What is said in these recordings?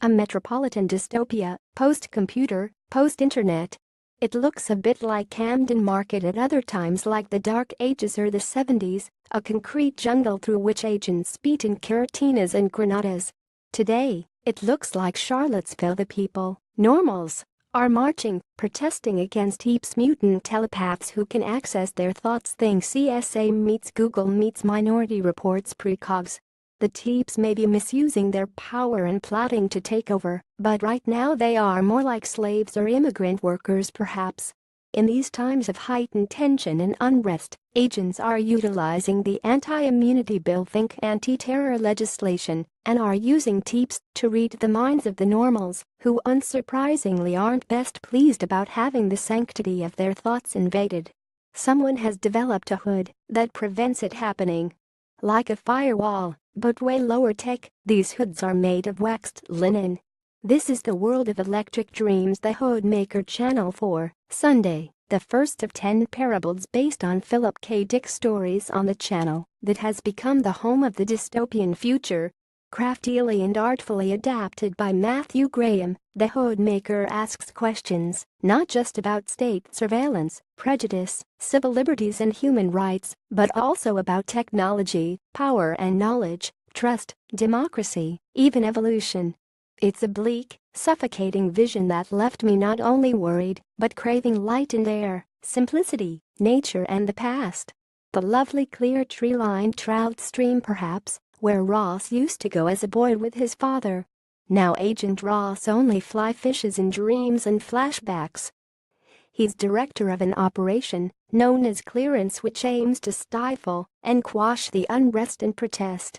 A metropolitan dystopia, post-computer, post-internet. It looks a bit like Camden Market at other times, like the Dark Ages or the 70s, a concrete jungle through which agents beat in caratinas and granadas. Today, it looks like Charlottesville. The people, normals, are marching, protesting against heaps mutant telepaths who can access their thoughts. Thing CSA meets Google meets Minority Report's precogs. The Teeps may be misusing their power and plotting to take over, but right now they are more like slaves or immigrant workers perhaps. In these times of heightened tension and unrest, agents are utilizing the anti-immunity bill, think anti-terror legislation, and are using Teeps to read the minds of the normals, who unsurprisingly aren't best pleased about having the sanctity of their thoughts invaded. Someone has developed a hood that prevents it happening. Like a firewall, but way lower tech, these hoods are made of waxed linen. This is the world of electric dreams. The Hood Maker Channel 4, Sunday, the first of 10 parables based on Philip K. Dick stories on the channel that has become the home of the dystopian future. Craftily and artfully adapted by Matthew Graham, the Hood Maker asks questions not just about state surveillance, prejudice, civil liberties and human rights, but also about technology, power and knowledge, trust, democracy, even evolution. It's a bleak, suffocating vision that left me not only worried, but craving light and air, simplicity, nature and the past. The lovely clear tree-lined trout stream perhaps, where Ross used to go as a boy with his father. Now Agent Ross only fly fishes in dreams and flashbacks. He's director of an operation known as Clearance, which aims to stifle and quash the unrest and protest.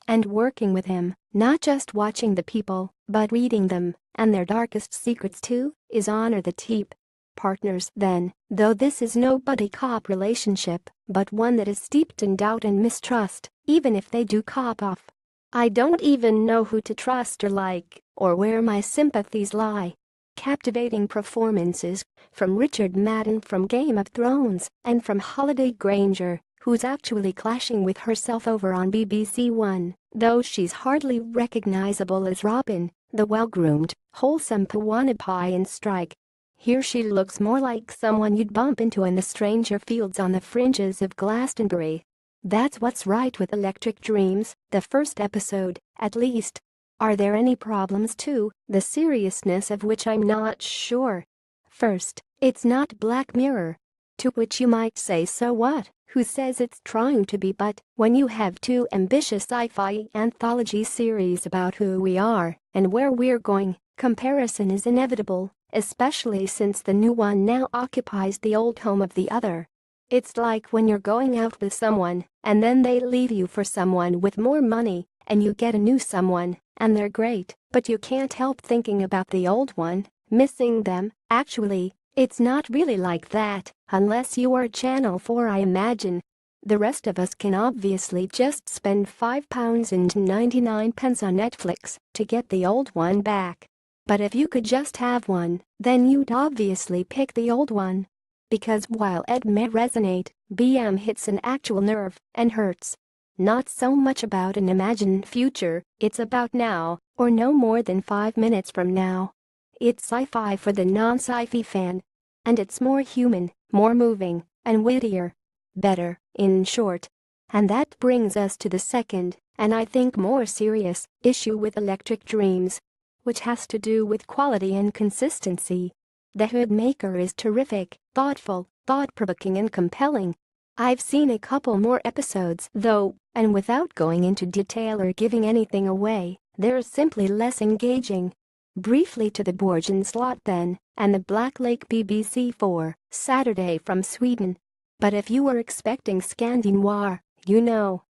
And working with him, not just watching the people, but reading them and their darkest secrets too, is Honor the Teep. Partners then, though this is no buddy cop relationship, but one that is steeped in doubt and mistrust, even if they do cop off. I don't even know who to trust or like, or where my sympathies lie. Captivating performances from Richard Madden from Game of Thrones and from Holliday Granger, who's actually clashing with herself over on BBC One, though she's hardly recognizable as Robin, the well-groomed, wholesome Pawanapai in Strike. Here she looks more like someone you'd bump into in the stranger fields on the fringes of Glastonbury. That's what's right with Electric Dreams, the first episode, at least. Are there any problems too, the seriousness of which I'm not sure? First, it's not Black Mirror. To which you might say, so what? Who says it's trying to be? But when you have two ambitious sci-fi anthology series about who we are and where we're going, comparison is inevitable, especially since the new one now occupies the old home of the other. It's like when you're going out with someone and then they leave you for someone with more money and you get a new someone and they're great, but you can't help thinking about the old one, missing them. Actually, it's not really like that, unless you are Channel 4, I imagine. The rest of us can obviously just spend £5.99 on Netflix to get the old one back. But if you could just have one, then you'd obviously pick the old one. Because while Ed may resonate, BM hits an actual nerve and hurts. Not so much about an imagined future, it's about now, or no more than 5 minutes from now. It's sci-fi for the non-sci-fi fan. And it's more human, more moving, and wittier. Better, in short. And that brings us to the second, and I think more serious, issue with Electric Dreams, which has to do with quality and consistency. The Hood Maker is terrific, thoughtful, thought-provoking and compelling. I've seen a couple more episodes though, and without going into detail or giving anything away, they're simply less engaging. Briefly to the Borgen slot then, and the Black Lake BBC 4, Saturday from Sweden. But if you were expecting Scandinoir,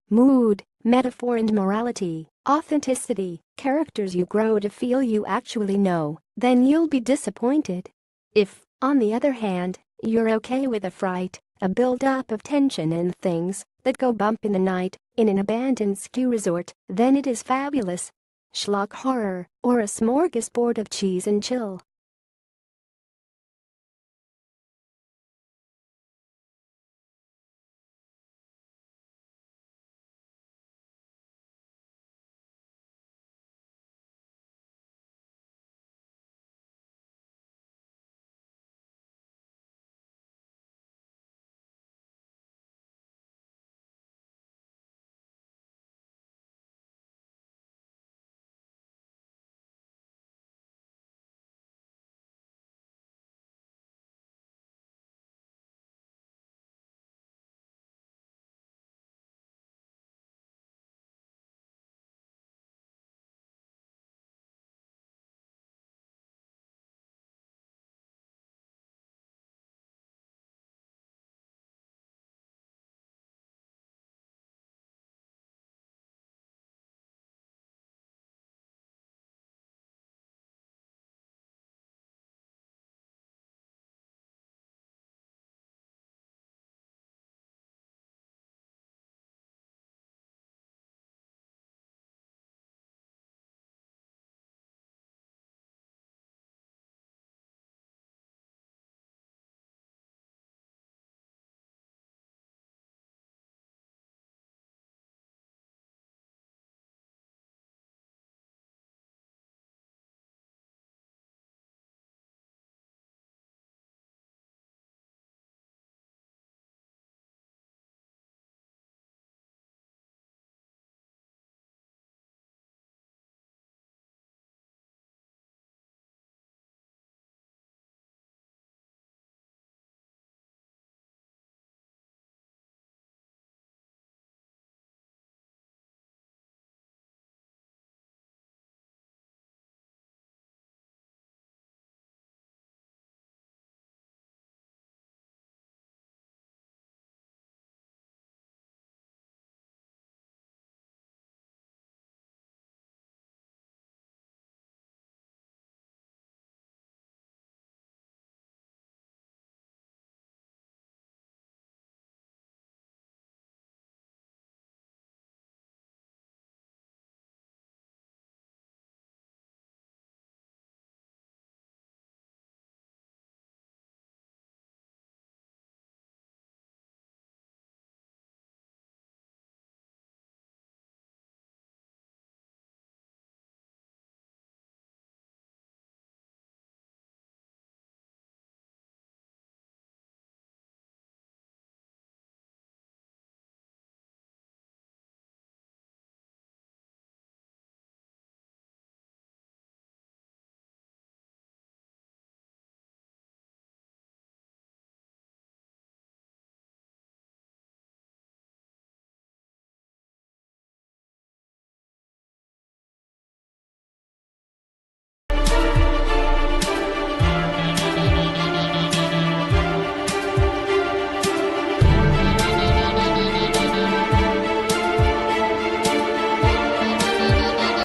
mood, metaphor and morality, authenticity, characters you grow to feel you actually know, then you'll be disappointed. If, on the other hand, you're okay with a fright, a build-up of tension and things that go bump in the night in an abandoned ski resort, then it is fabulous. Schlock horror, or a smorgasbord of cheese and chill.